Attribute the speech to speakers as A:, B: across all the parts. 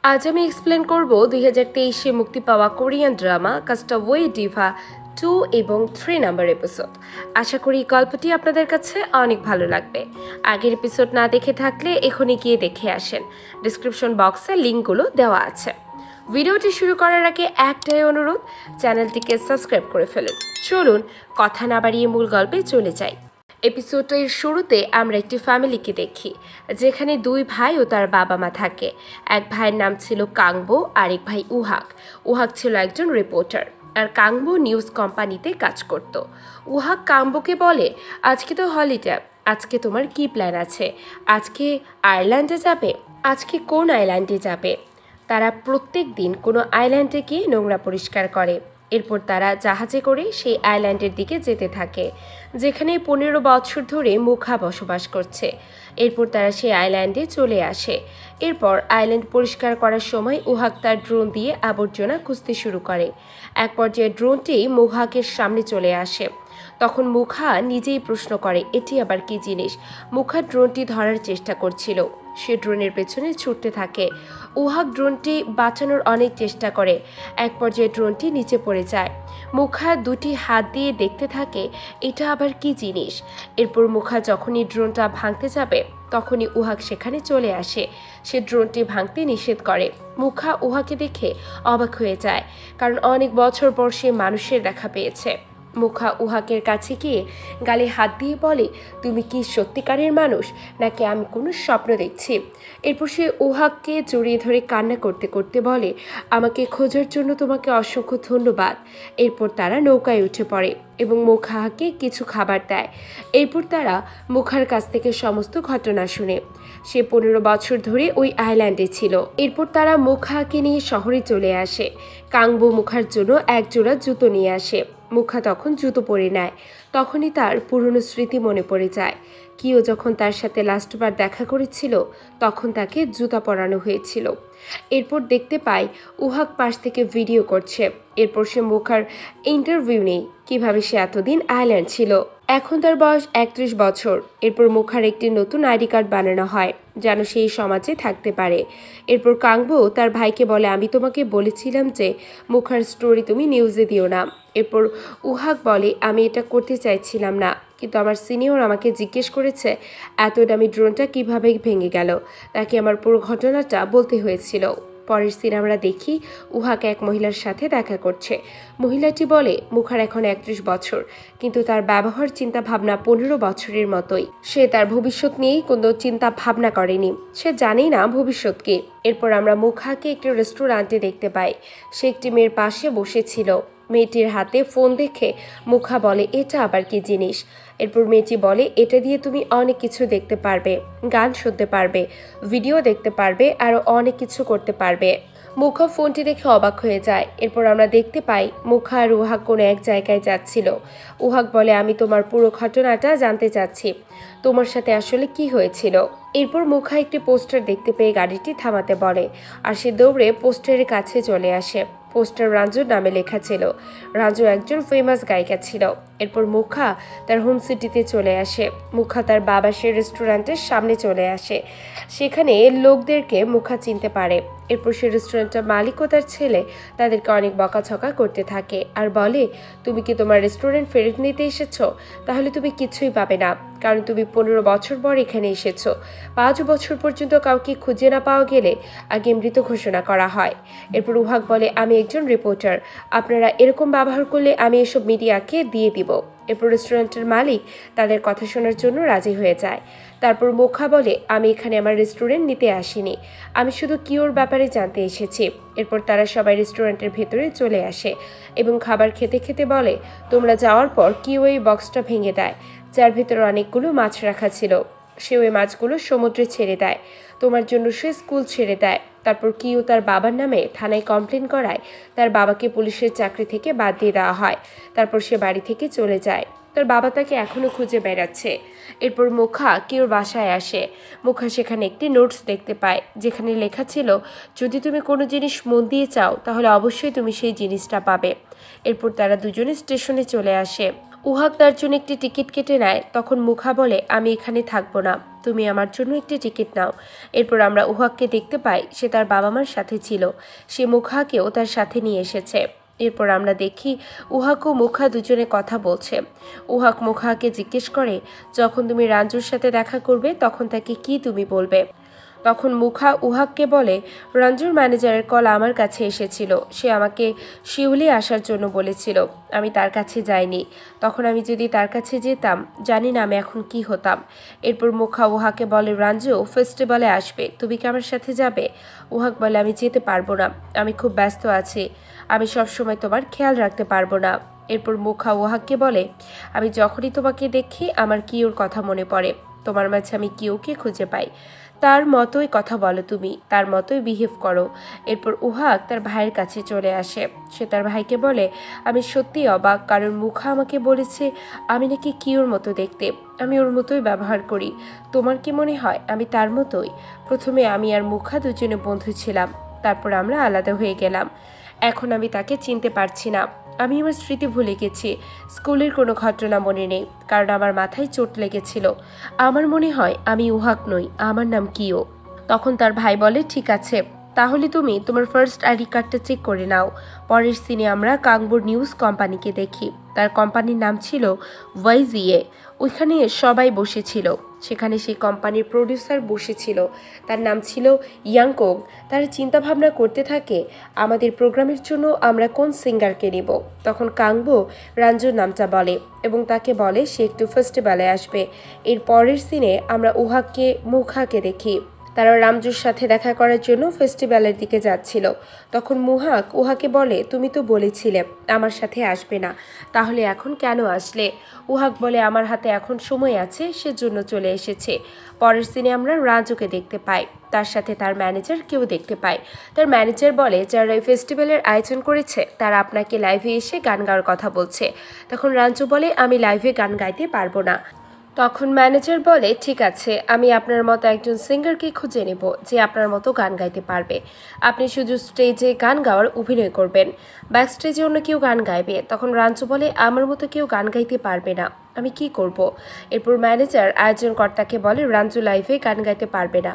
A: আজ আমি এক্সপ্লেন করব 2023-এ মুক্তি পাওয়া কোরিয়ান ড্রামা কাস্টাওয়ে ডিভা 2 এবং 3 নাম্বার এপিসোড। আশা করি গল্পটি আপনাদের কাছে অনেক ভালো লাগবে। আগের এপিসোড না দেখে থাকলে এখনই গিয়ে দেখে আসেন, ডিসক্রিপশন বক্সে লিঙ্কগুলো দেওয়া আছে। ভিডিওটি শুরু করার আগে একটাই অনুরোধ, চ্যানেলটিকে সাবস্ক্রাইব করে ফেলুন। চলুন কথা না বাড়িয়ে মূল গল্পে চলে যাই। এপিসোডের শুরুতে আমরা একটি ফ্যামিলিকে দেখি, যেখানে দুই ভাই ও তার বাবা মা থাকে। এক ভাইয়ের নাম ছিল কাংবো, আরেক ভাই উহাক। উহাক ছিল একজন রিপোর্টার, আর কাংবো নিউজ কোম্পানিতে কাজ করত। উহাক কাংবোকে বলে, আজকে তো হলিডে, আজকে তোমার কি প্ল্যান আছে? আজকে আয়ারল্যান্ডে যাবে? আজকে কোন আইল্যান্ডে যাবে? তারা প্রত্যেক দিন কোনো আইল্যান্ডে গিয়ে নোংরা পরিষ্কার করে। এরপর তারা জাহাজে করে সেই আইল্যান্ডের দিকে যেতে থাকে, যেখানে 15 বছর ধরে মুখা বসবাস করছে। এরপর তারা সেই আইল্যান্ডে চলে আসে। এরপর আইল্যান্ড পরিষ্কার করার সময় উহাক তার ড্রোন দিয়ে আবর্জনা খুঁজতে শুরু করে। এক পর্যায়ে ড্রোনটি মুহাকের সামনে চলে আসে। তখন মুখা নিজেই প্রশ্ন করে, এটি আবার কি জিনিস? মুখা ড্রোনটি ধরার চেষ্টা করছিল। সে ড্রোনের পেছনে ছুটতে থাকে। উহাক ড্রোনটি বাঁচানোর অনেক চেষ্টা করে। এক পর্যায়ে ড্রোনটি নিচে পড়ে যায়। মুখা দুটি হাত দিয়ে দেখতে থাকে, এটা আবার কি জিনিস। এরপর মুখা যখনই ড্রোনটা ভাঙতে যাবে, তখনই উহাক সেখানে চলে আসে। সে ড্রোনটি ভাঙতে নিষেধ করে। মুখা উহাকে দেখে অবাক হয়ে যায়, কারণ অনেক বছর পর সে মানুষের দেখা পেয়েছে। মুখা উহাকের কাছে গিয়ে গালে হাত দিয়ে বলে, তুমি কি সত্যিকারের মানুষ, নাকি আমি কোনো স্বপ্ন দেখছি? এরপর সে উহাককে জড়িয়ে ধরে কান্না করতে করতে বলে, আমাকে খোঁজার জন্য তোমাকে অসংখ্য ধন্যবাদ। এরপর তারা নৌকায় উঠে পড়ে এবং মুখাকে কিছু খাবার দেয়। এরপর তারা মুখার কাছ থেকে সমস্ত ঘটনা শুনে। সে 15 বছর ধরে ওই আইল্যান্ডে ছিল। এরপর তারা মুখাকে নিয়ে শহরে চলে আসে। কাংবো মুখার জন্য এক জোড়া জুতো নিয়ে আসে। মুখা তখন জুতো পরে নেয়। তখনই তার পুরনো স্মৃতি মনে পড়ে যায়। কিও যখন তার সাথে লাস্টবার দেখা করেছিল, তখন তাকে জুতা পরানো হয়েছিল। এরপর দেখতে পাই উহাক পাশ থেকে ভিডিও করছে। এরপর সে মুখার ইন্টারভিউ নেই, কিভাবে সে এতদিন আইল্যান্ড ছিল। এখন তার বয়স 31 বছর। এরপর মুখার একটি নতুন আইডি কার্ড বানানো হয়, যেন সেই সমাজে থাকতে পারে। এরপর কাংবো তার ভাইকে বলে, আমি তোমাকে বলেছিলাম যে মুখার স্টোরি তুমি নিউজে দিও না। এরপর উহাক বলে, আমি এটা করতে চাইছিলাম না, কিন্তু আমার সিনিয়র আমাকে জিজ্ঞেস করেছে এত দামি ড্রোনটা কিভাবে ভেঙে গেল। তাকে আমার পুরো ঘটনাটা বলতে হয়েছিল। পরের সিন আমরা দেখি উহাক এক মহিলার সাথে দেখা করছে। মহিলাটি বলে, মুখার এখন 31 বছর, কিন্তু তার ব্যবহার চিন্তা ভাবনা 15 বছরের মতোই। সে তার ভবিষ্যৎ নিয়েই কোনো চিন্তা ভাবনা করেনি, সে জানেই না ভবিষ্যৎ কি। এরপর আমরা মুখাকে একটি রেস্টুরেন্টে দেখতে পাই। সে একটি মেয়ের পাশে বসেছিল। মেয়েটির হাতে ফোন দেখে মুখা বলে, এটা আবার কি জিনিস? এরপর মেয়েটি বলে, এটা দিয়ে তুমি অনেক কিছু দেখতে পারবে, গান শুনতে পারবে, ভিডিও দেখতে পারবে, আরও অনেক কিছু করতে পারবে। মুখা ফোনটি দেখে অবাক হয়ে যায়। এরপর আমরা দেখতে পাই মুখা আর উহাক কোনো এক জায়গায় যাচ্ছিল। উহাক বলে, আমি তোমার পুরো ঘটনাটা জানতে চাচ্ছি, তোমার সাথে আসলে কি হয়েছিল। এরপর মুখা একটি পোস্টার দেখতে পেয়ে গাড়িটি থামাতে বলে, আর সে দৌড়ে পোস্টারের কাছে চলে আসে। পোস্টার রাঞ্জুর নামে লেখা ছিল। রাঞ্জু একজন ফেমাস গায়িকা ছিল। এরপর মুখা তার হোম সিটিতে চলে আসে। মুখা তার বাবা সে রেস্টুরেন্টের সামনে চলে আসে। সেখানে লোকদেরকে মুখা চিনতে পারে। এরপর সে রেস্টুরেন্টের মালিক ও তার ছেলে তাদেরকে অনেক বকাঝকা করতে থাকে, আর বলে, তুমি কি তোমার রেস্টুরেন্ট ফেরত নিতে এসেছো? তাহলে তুমি কিছুই পাবে না, কারণ তুমি 15 বছর পর এখানে এসেছো। 5 বছর পর্যন্ত কাউকে খুঁজে না পাওয়া গেলে আগে মৃত ঘোষণা করা হয়। এরপর উহাক বলে, আমি একজন রিপোর্টার, আপনারা এরকম ব্যবহার করলে আমি এসব মিডিয়াকে দিয়ে দিব। এরপর রেস্টুরেন্টের মালিক তাদের কথা শোনার জন্য রাজি হয়ে যায়। তারপর মুখা বলে, আমি এখানে আমার রেস্টুরেন্ট নিতে আসিনি, আমি শুধু কিওর ব্যাপারে জানতে এসেছি। এরপর তারা সবাই রেস্টুরেন্টের ভেতরে চলে আসে এবং খাবার খেতে খেতে বলে, তোমরা যাওয়ার পর কিও এই বক্সটা ভেঙে দেয়, যার ভেতরে অনেকগুলো মাছ রাখা ছিল। সে ওই মাছগুলো সমুদ্রে ছেড়ে দেয়। তোমার জন্য সে স্কুল ছেড়ে দেয়। তারপর কিও তার বাবার নামে থানায় কমপ্লেন করায় তার বাবাকে পুলিশের চাকরি থেকে বাদ দিয়ে দেওয়া হয়। তারপর সে বাড়ি থেকে চলে যায়। তার বাবা তাকে এখনও খুঁজে বেড়াচ্ছে। এরপর মুখা কিওর বাসায় আসে। মুখা সেখানে একটি নোটস দেখতে পায়, যেখানে লেখা ছিল, যদি তুমি কোনো জিনিস মন দিয়ে চাও, তাহলে অবশ্যই তুমি সেই জিনিসটা পাবে। এরপর তারা দুজনে স্টেশনে চলে আসে। উহাক তার জন্য একটি টিকিট কেটে নেয়। তখন মুখা বলে, আমি এখানে থাকবো না, তুমি আমার জন্য একটি টিকিট নাও। এরপর আমরা উহাককে দেখতে পাই সে তার বাবা মার সাথে ছিল। সে মুখাকেও তার সাথে নিয়ে এসেছে। এরপর আমরা দেখি উহাক ও মুখা দুজনে কথা বলছে। উহাক মুখাকে জিজ্ঞেস করে, যখন তুমি রাঞ্জুর সাথে দেখা করবে তখন তাকে কি তুমি বলবে? তখন মুখা উহাককে বলে, রঞ্জুর ম্যানেজারের কল আমার কাছে এসেছিল। সে আমাকে শিউলি আসার জন্য বলেছিল, আমি তার কাছে যাইনি। তখন আমি যদি তার কাছে যেতাম, জানি না আমি এখন কি হতাম। এরপর মুখা উহাকে বলে, রঞ্জু ফেস্টিভ্যালে আসবে, তুমি কি আমার সাথে যাবে? উহাক বলে, আমি যেতে পারবো না, আমি খুব ব্যস্ত আছি, আমি সবসময় তোমার খেয়াল রাখতে পারবো না। এরপর মুখা উহাককে বলে, আমি যখনই তোমাকে দেখি আমার কিওর কথা মনে পড়ে, তোমার মাঝে আমি কিওকে খুঁজে পাই। তার মতোই কথা বলো, তুমি তার মতোই বিহেভ করো। এরপর উহাক তার ভাইয়ের কাছে চলে আসে। সে তার ভাইকে বলে, আমি সত্যি অবাক, কারণ মুখা আমাকে বলেছে আমি নাকি কিওর মতো দেখতে, আমি ওর মতোই ব্যবহার করি। তোমার কি মনে হয় আমি তার মতোই? প্রথমে আমি আর মুখা দুজনে বন্ধু ছিলাম, তারপর আমরা আলাদা হয়ে গেলাম। এখন আমি তাকে চিনতে পারছি না। আমি আমার স্মৃতি ভুলে গেছি, স্কুলের কোনো ঘটনা মনে নেই, কারণ আমার মাথায় চোট লেগেছিল। আমার মনে হয় আমি উহাক নই, আমার নাম কিও। তখন তার ভাই বলে, ঠিক আছে, তাহলে তুমি তোমার ফার্স্ট আইডি কার্ডটা চেক করে নাও। পরের সিনে আমরা কাংবুর নিউজ কোম্পানিকে দেখি। তার কোম্পানির নাম ছিল ওয়াইজিএ। ওইখানে সবাই বসেছিল। সেখানে সেই কোম্পানির প্রডিউসার বসেছিল, তার নাম ছিল ইয়াংকং। তারা চিন্তা ভাবনা করতে থাকে আমাদের প্রোগ্রামের জন্য আমরা কোন সিঙ্গারকে নেব। তখন কাংবো রাঞ্জুর নামটা বলে এবং তাকে বলে সে একটু ফেস্টিভ্যালে আসবে। এর পরের সিনে আমরা উহাককে মুখাকে দেখি। তারা রামজুর সাথে দেখা করার জন্য ফেস্টিভ্যালের দিকে যাচ্ছিল। তখন মুহাক উহাকে বলে, তুমি তো বলেছিলে আমার সাথে আসবে না, তাহলে এখন কেন আসলে? উহাক বলে, আমার হাতে এখন সময় আছে, সেজন্য চলে এসেছে। পরের সিনে আমরা রাজুকে দেখতে পাই, তার সাথে তার ম্যানেজার কেউ দেখতে পাই। তার ম্যানেজার বলে, যারা এই ফেস্টিভ্যালের আয়োজন করেছে তারা আপনাকে লাইভে এসে গান গাওয়ার কথা বলছে। তখন রাঞ্জু বলে, আমি লাইভে গান গাইতে পারবো না। তখন ম্যানেজার বলে, ঠিক আছে, আমি আপনার মতো একজন সিঙ্গারকে খুঁজে নেব যে আপনার মতো গান গাইতে পারবে। আপনি শুধু স্টেজে গান গাওয়ার অভিনয় করবেন, ব্যাক স্টেজে অন্য কেউ গান গাইবে। তখন রাঞ্জু বলে, আমার মতো কেউ গান গাইতে পারবে না, আমি কি করব? এরপর ম্যানেজার আয়োজনকর্তাকে বলে, রাঞ্জু লাইভে গান গাইতে পারবে না,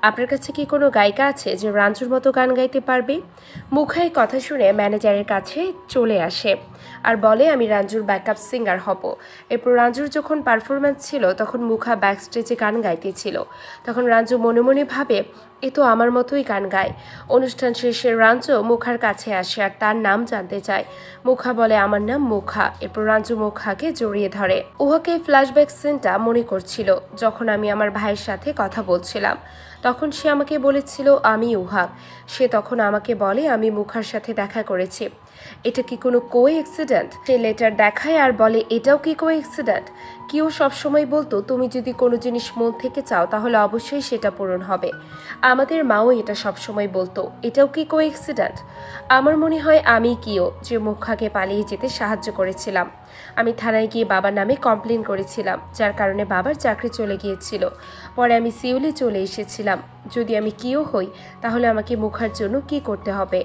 A: আপনার কাছে কি কোনো গায়িকা আছে যে রাঞ্জুর মতো গান গাইতে পারবে? মুখাই কথা শুনে ম্যানেজারের কাছে চলে আসে আর বলে, আমি রাঞ্জুর ব্যাকআপ সিঙ্গার হব। এরপর রাঞ্জুর যখন পারফরমেন্স ছিল তখন মুখা ব্যাক স্টেজে গান গাইতেছিল। তখন রাঞ্জু মনে মনে ভাবে, এ তো আমার মতোই গান গায়। অনুষ্ঠান শেষে রাঞ্জু মুখার কাছে আসে আর তার নাম জানতে চায়। মুখা বলে, আমার নাম মুখা। এরপর রাঞ্জু মুখাকে জড়িয়ে ধরে। উহাকে ফ্ল্যাশব্যাক সিনটা মনে করছিল, যখন আমি আমার ভাইয়ের সাথে কথা বলছিলাম তখন সে আমাকে বলেছিল আমি উহাক। সে তখন আমাকে বলে আমি মুখার সাথে দেখা করেছি, এটা কি কোনো কোইন্সিডেন্ট? সে লেটার দেখায় আর বলে, এটাও কি কোইন্সিডেন্ট? কেউ সবসময় বলতো তুমি যদি কোনো জিনিস মন থেকে চাও তাহলে অবশ্যই সেটা পূরণ হবে। আমাদের মাও এটা সবসময় বলতো, এটাও কি কোইন্সিডেন্ট? আমার মনে হয় আমি কিও যে মুখাকে পালিয়ে যেতে সাহায্য করেছিলাম। আমি থানায় গিয়ে বাবার নামে কমপ্লেন করেছিলাম, যার কারণে বাবার চাকরি চলে গিয়েছিল। পরে আমি সিউলে চলে এসেছিলাম। যদি আমি কিও হই তাহলে আমাকে মুখার জন্য কি করতে হবে?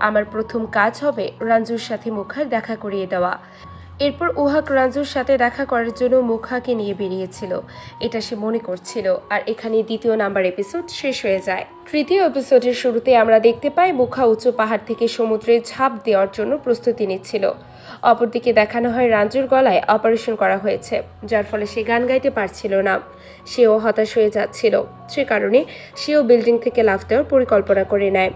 A: আমার প্রথম কাজ হবে রাঞ্জুর সাথে মুখার দেখা করিয়ে দেওয়া। এরপর উহাক রাঞ্জুর সাথে দেখা করার জন্য মুখাকে নিয়ে বেরিয়েছিল, এটা সে মনে করছিল। আর এখানে দ্বিতীয় নাম্বার এপিসোড শেষ হয়ে যায়। তৃতীয় এপিসোডের শুরুতে আমরা দেখতে পাই মুখা উঁচু পাহাড় থেকে সমুদ্রে ঝাঁপ দেওয়ার জন্য প্রস্তুতি নিচ্ছিল। অপরদিকে দেখানো হয় রাঞ্জুর গলায় অপারেশন করা হয়েছে, যার ফলে সে গান গাইতে পারছিল না। সেও হতাশ হয়ে যাচ্ছিল, সে কারণে সেও বিল্ডিং থেকে লাফ দেওয়ার পরিকল্পনা করে নেয়।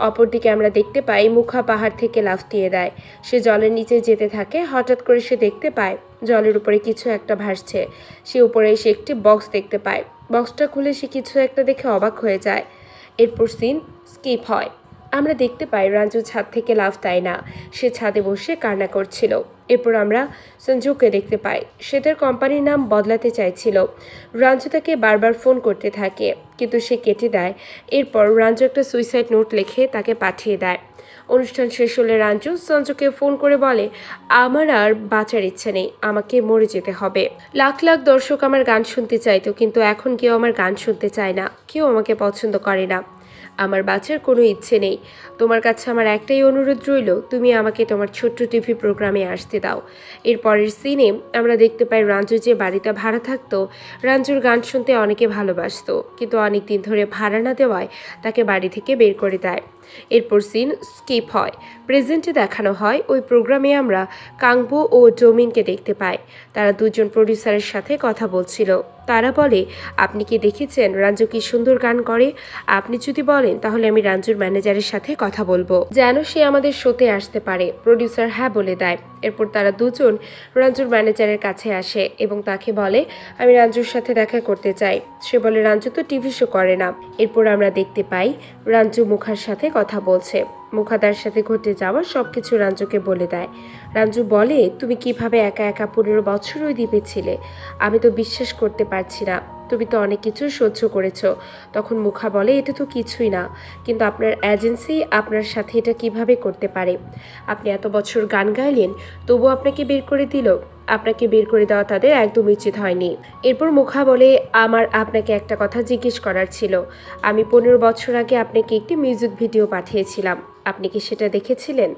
A: অপরদিকে আমরা দেখতে পাই মুখা পাহাড় থেকে লাফ দিয়ে দেয়। সে জলের নিচে যেতে থাকে। হঠাৎ করে সে দেখতে পায় জলের উপরে কিছু একটা ভাসছে। সে উপরে এসে একটি বক্স দেখতে পায়। বক্সটা খুলে সে কিছু একটা দেখে অবাক হয়ে যায়। এরপর সিন স্কিপ হয়। আমরা দেখতে পাই রাঞ্জু ছাদ থেকে লাফ দেয় না, সে ছাদে বসে কান্না করছিল। এরপর আমরা সঞ্জুকে দেখতে পাই, সে তার কোম্পানির নাম বদলাতে চাইছিল। রাঞ্জু তাকে বারবার ফোন করতে থাকে কিন্তু সে কেটে দেয়। এরপর রাঞ্জু একটা সুইসাইড নোট লিখে তাকে পাঠিয়ে দেয়। অনুষ্ঠান শেষ হলে রাঞ্জু সঞ্জুকে ফোন করে বলে, আমার আর বাঁচার ইচ্ছে নেই, আমাকে মরে যেতে হবে। লাখ লাখ দর্শক আমার গান শুনতে চাইতো, কিন্তু এখন কেউ আমার গান শুনতে চায় না, কেউ আমাকে পছন্দ করে না। আমার বাঁচার কোনো ইচ্ছে নেই। তোমার কাছে আমার একটাই অনুরোধ রইল, তুমি আমাকে তোমার ছোট্ট টিভি প্রোগ্রামে আসতে দাও। এর পরের সিনে আমরা দেখতে পাই রাঞ্জু যে বাড়িতে ভাড়া থাকতো, রাঞ্জুর গান শুনতে অনেকে ভালোবাসতো, কিন্তু অনেক দিন ধরে ভাড়া না দেওয়ায় তাকে বাড়ি থেকে বের করে দেয়। এরপর সিন স্কিপ হয়, প্রেজেন্টে দেখানো হয় ওই প্রোগ্রামে আমরা কাংবো ও ডোমিনকে দেখতে পাই। তারা দুজন প্রডিউসারের সাথে কথা বলছিল। তারা বলে, আপনি কি দেখেছেন রাঞ্জু কি সুন্দর গান করে? আপনি যদি বলেন তাহলে আমি রাঞ্জুর ম্যানেজারের সাথে কথা বলবো, যেন সে আমাদের শোতে আসতে পারে। প্রডিউসার হ্যাঁ বলে দেয়। এরপর তারা দুজন রাঞ্জুর ম্যানেজারের কাছে আসে এবং তাকে বলে, আমি রাঞ্জুর সাথে দেখা করতে চাই। সে বলে, রাঞ্জু তো টিভি শো করে না। এরপর আমরা দেখতে পাই রাঞ্জু মুখার সাথে কথা বলছে। মুখা তার সাথে ঘটে যাওয়া সবকিছু রাঞ্জুকে বলে দেয়। রাঞ্জু বলে, তুমি কিভাবে একা একা 15 বছর ওই দ্বীপে ছিলে? আমি তো বিশ্বাস করতে পারছি না। তুমি তো অনেক কিছু সহ্য করেছো। তখন মুখা বলে, এটা তো কিছুই না, কিন্তু আপনার এজেন্সি আপনার সাথে এটা কিভাবে করতে পারে? আপনি এত বছর গান গাইলেন, তবু আপনাকে বের করে দিল। আপনাকে বের করে দেওয়া তাদের একদম উচিত হয়নি। এরপর মুখা বলে, আমার আপনাকে একটা কথা জিজ্ঞেস করার ছিল। আমি 15 বছর আগে আপনাকে একটি মিউজিক ভিডিও পাঠিয়েছিলাম, আপনি কি সেটা দেখেছিলেন?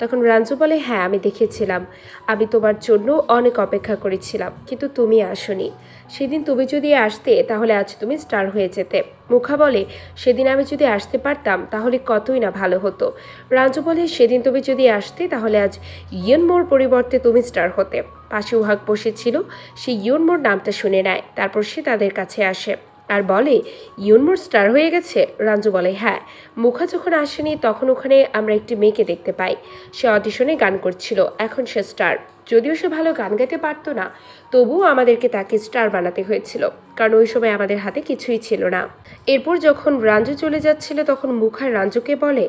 A: তখন রাঞ্জু বলে, হ্যাঁ আমি দেখেছিলাম। আমি তোমার জন্য অনেক অপেক্ষা করেছিলাম, কিন্তু তুমি আসোনি। সেদিন তুমি যদি আসতে তাহলে আজ তুমি স্টার হয়ে যেতে। মুখা বলে, সেদিন আমি যদি আসতে পারতাম তাহলে কতই না ভালো হতো। রাঞ্জু বলে, সেদিন তুমি যদি আসতে তাহলে আজ ইয়নমোর পরিবর্তে তুমি স্টার হতে। পাশে উহাক বসেছিল, সে ইয়নমোর নামটা শুনে নেয়। তারপর সে তাদের কাছে আসে আর বলে, ইয়নমোর স্টার হয়ে গেছে? রাঞ্জু বলে, হ্যাঁ। মুখা যখন আসেনি তখন ওখানে আমরা একটি মেয়েকে দেখতে পাই। সে অডিশনে গান করছিল, এখন সে স্টার। যদিও সে ভালো গান গাইতে পারতো না, তবুও আমাদেরকে তাকে স্টার বানাতে হয়েছিল, কারণ ওই সময় আমাদের হাতে কিছুই ছিল না। এরপর যখন রাঞ্জু চলে যাচ্ছিল তখন মুখা রাঞ্জুকে বলে,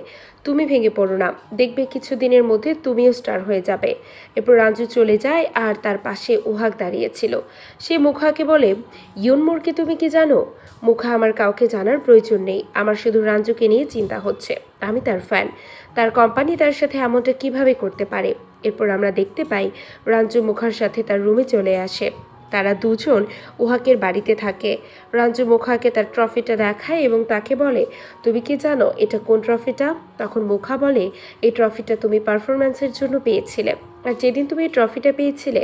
A: তুমি ভেঙে পড়ো না, দেখবে কিছুদিনের মধ্যে তুমিও স্টার হয়ে যাবে। এরপর রাঞ্জু চলে যায় আর তার পাশে উহাক দাঁড়িয়েছিল। সে মুখাকে বলে, ইয়নমোরকে তুমি কি জানো? মুখা, আমার কাউকে জানার প্রয়োজন নেই, আমার শুধু রাঞ্জুকে নিয়ে চিন্তা হচ্ছে। আমি তার ফ্যান, তার কোম্পানি তার সাথে এমনটা কিভাবে করতে পারে? এরপর আমরা দেখতে পাই রাঞ্জু মুখার সাথে তার রুমে চলে আসে। তারা দুজন উহাকের বাড়িতে থাকে। রাঞ্জু মুখাকে তার ট্রফিটা দেখায় এবং তাকে বলে, তুমি কি জানো এটা কোন ট্রফিটা? তখন মুখা বলে, এই ট্রফিটা তুমি পারফরম্যান্সের জন্য পেয়েছিলে। আর যেদিন তুমি এই ট্রফিটা পেয়েছিলে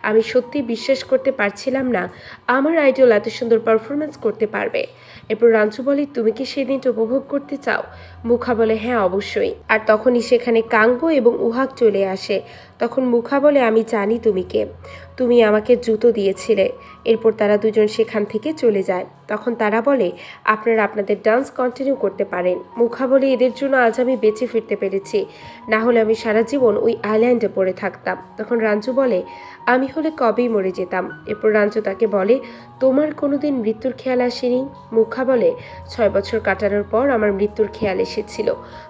A: আমি সত্যি বিশ্বাস করতে পারছিলাম না আমার আইডল এত সুন্দর পারফরমেন্স করতে পারবে। এরপর রাঞ্জু বলে, তুমি কি সেদিনটা উপভোগ করতে চাও? মুখা বলে, হ্যাঁ অবশ্যই। আর তখনই সেখানে কাঙ্গো এবং উহাক চলে আসে। তখন মুখা বলে, আমি জানি তুমি কে, তুমি আমাকে জুতো দিয়েছিলে। এরপর তারা দুজন সেখান থেকে চলে যায়। তখন তারা বলে, আপনারা আপনাদের ডান্স কন্টিনিউ করতে পারেন। মুখা বলে, এদের জন্য আজ আমি বেঁচে ফিরতে পেরেছি, না হলে আমি সারা জীবন ওই আইল্যান্ডে পড়ে থাকতাম। তখন রাঞ্জু বলে, আমি হলে কবেই মরে যেতাম। এরপর রাঞ্জু তাকে বলে, তোমার কোনোদিন মৃত্যুর খেয়াল আসেনি? মুখা বলে, 6 বছর কাটানোর পর আমার মৃত্যুর খেয়াল এসেছিল।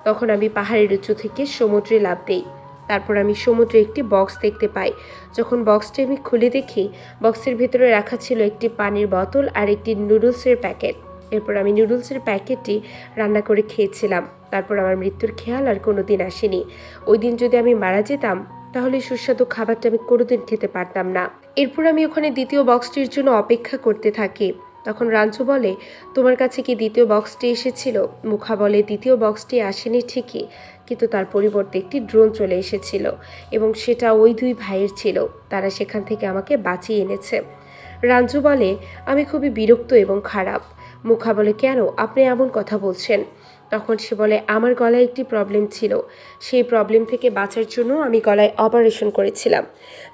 A: তখন আমি পাহাড়ের উঁচু থেকে সমুদ্রে লাফ দেই। তারপর আমি সমুদ্রে একটি বক্স দেখতে পাই। যখন বক্সটি আমি খুলে দেখি, বক্সের ভিতরে রাখা ছিল একটি পানির বোতল আর একটি নুডলসের প্যাকেট। এরপর আমি নুডলসের প্যাকেটটি রান্না করে খেয়েছিলাম। তারপর আমার মৃত্যুর খেয়াল আর কোনোদিন আসেনি। ওই দিন যদি আমি মারা যেতাম তাহলে সুস্বাদু খাবারটা আমি কোনোদিন খেতে পারতাম না। এরপর আমি ওখানে দ্বিতীয় বক্সটির জন্য অপেক্ষা করতে থাকি। তখন রাঞ্জু বলে, তোমার কাছে কি দ্বিতীয় বক্সটি এসেছিল? মুখা বলে, দ্বিতীয় বক্সটি আসেনি ঠিকই, কিন্তু তার পরিবর্তে একটি ড্রোন চলে এসেছিল এবং সেটা ওই 2 ভাইয়ের ছিল। তারা সেখান থেকে আমাকে বাঁচিয়ে এনেছে। রাঞ্জু বলে, আমি খুবই বিরক্ত এবং খারাপ। মুখা বলে, কেন আপনি এমন কথা বলছেন? তখন সে বলে, আমার গলায় একটি প্রবলেম ছিল, সেই প্রবলেম থেকে বাঁচার জন্য আমি গলায় অপারেশন করেছিলাম,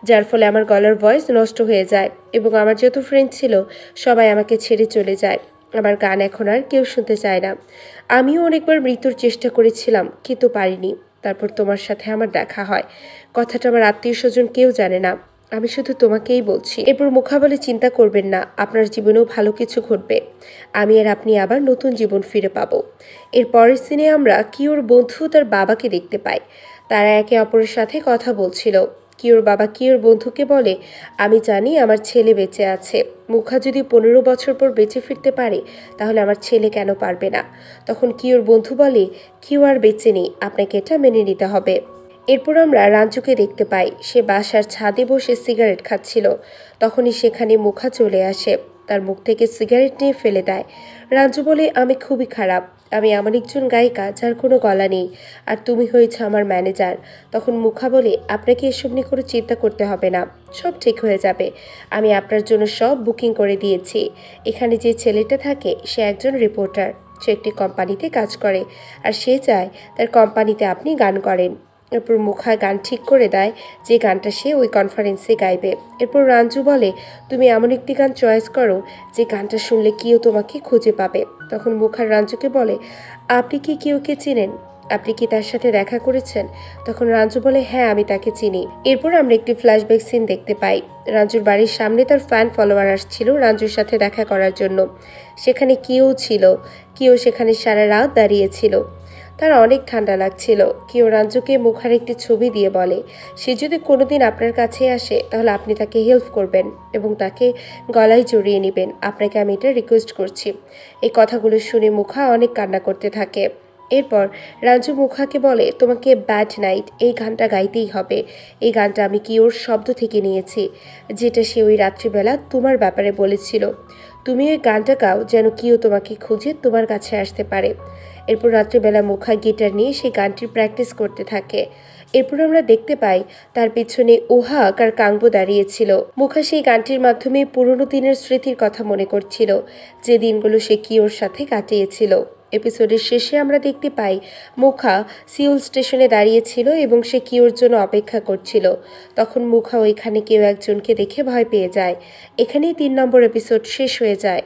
A: যার ফলে আমার গলার ভয়েস নষ্ট হয়ে যায় এবং আমার যত ফ্রেন্ড ছিল সবাই আমাকে ছেড়ে চলে যায়। আমার গান এখন আর কেউ শুনতে চায় না। আমিও অনেকবার মৃত্যুর চেষ্টা করেছিলাম কিন্তু পারিনি। তারপর তোমার সাথে আমার দেখা হয়। কথাটা আমার আত্মীয় স্বজন কেউ জানে না, আমি শুধু তোমাকেই বলছি। এরপর মুখা বলে, চিন্তা করবেন না, আপনার জীবনেও ভালো কিছু ঘটবে। আমি আর আপনি আবার নতুন জীবন ফিরে পাবো। এর পরের সিনে আমরা কিওর বন্ধু তার বাবাকে দেখতে পাই। তারা একে অপরের সাথে কথা বলছিল। কিওর বাবা কিওর বন্ধুকে বলে, আমি জানি আমার ছেলে বেঁচে আছে। মুখা যদি 15 বছর পর বেঁচে ফিরতে পারে তাহলে আমার ছেলে কেন পারবে না? তখন কিওর বন্ধু বলে, কিও আর বেঁচে নেই, আপনাকে এটা মেনে নিতে হবে। এরপর আমরা রাঞ্জুকে দেখতে পাই। সে বাসার ছাদে বসে সিগারেট খাচ্ছিল। তখনই সেখানে মুখা চলে আসে, তার মুখ থেকে সিগারেট নিয়ে ফেলে দেয়। রাঞ্জু বলে, আমি খুবই খারাপ, আমি এমন একজন গায়িকা যার কোনো গলা নেই, আর তুমি হয়েছ আমার ম্যানেজার। তখন মুখা বলে, আপনাকে এসব নিয়ে কোনো চিন্তা করতে হবে না, সব ঠিক হয়ে যাবে। আমি আপনার জন্য সব বুকিং করে দিয়েছি। এখানে যে ছেলেটা থাকে সে একজন রিপোর্টার, সে একটি কোম্পানিতে কাজ করে, আর সে চায় তার কোম্পানিতে আপনি গান করেন। এরপর মুখা গান ঠিক করে দেয় যে গানটা সে ওই কনফারেন্সে গাইবে। এরপর রাঞ্জু বলে, তুমি এমন একটি গান চয়েস করো যে গানটা শুনলে কেউ তোমাকে খুঁজে পাবে। তখন মুখার রাঞ্জুকে বলে, আপনি কি কেউকে চিনেন? আপনি কি তার সাথে দেখা করেছেন? তখন রাঞ্জু বলে, হ্যাঁ আমি তাকে চিনি। এরপর আমরা একটি ফ্ল্যাশব্যাক সিন দেখতে পাই। রাঞ্জুর বাড়ির সামনে তার ফ্যান ফলোয়ার আসছিল রাঞ্জুর সাথে দেখা করার জন্য। সেখানে কেউ ছিল, কেউ সেখানে সারা রাত দাঁড়িয়েছিল। তার অনেক ঠান্ডা লাগছিল। কেউ রাঞ্জুকে মুখার একটি ছবি দিয়ে বলে, সে যদি কোনোদিন আপনার কাছে আসে তাহলে আপনি তাকে হেল্প করবেন এবং তাকে গলায় জড়িয়ে নেবেন। আপনাকে আমি এটা রিকোয়েস্ট করছি। এই কথাগুলো শুনে মুখা অনেক কান্না করতে থাকে। এরপর রাঞ্জু মুখাকে বলে, তোমাকে ব্যাড নাইট এই গানটা গাইতেই হবে। এই গানটা আমি কিওর শব্দ থেকে নিয়েছি, যেটা সে ওই রাত্রিবেলা তোমার ব্যাপারে বলেছিল। তুমি ওই গানটা গাও যেন কিও তোমাকে খুঁজে তোমার কাছে আসতে পারে। এরপর রাত্রিবেলা মুখা গিটার নিয়ে সেই গানটির প্র্যাকটিস করতে থাকে। এরপর আমরা দেখতে পাই তার পিছনে ওহাক আর কাঙ্গো দাঁড়িয়েছিল। মুখা সেই গানটির মাধ্যমে পুরনো দিনের স্মৃতির কথা মনে করছিল, যে দিনগুলো সে কিওর সাথে কাটিয়েছিল। এপিসোডের শেষে আমরা দেখতে পাই মুখা সিউল স্টেশনে দাঁড়িয়েছিল এবং সে কিওর জন্য অপেক্ষা করছিল। তখন মুখা ওইখানে কেউ একজনকে দেখে ভয় পেয়ে যায়। এখানেই 3 নম্বর এপিসোড শেষ হয়ে যায়।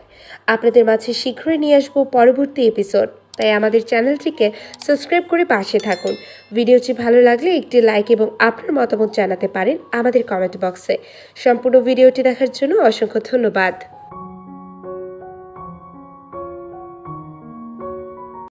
A: আপনাদের মাঝে শীঘ্রই নিয়ে আসবো পরবর্তী এপিসোড, তাই আমাদের চ্যানেলটিকে সাবস্ক্রাইব করে পাশে থাকুন। ভিডিওটি ভালো লাগলে একটি লাইক এবং আপনার মতামত জানাতে পারেন আমাদের কমেন্ট বক্সে। সম্পূর্ণ ভিডিওটি দেখার জন্য অসংখ্য ধন্যবাদ।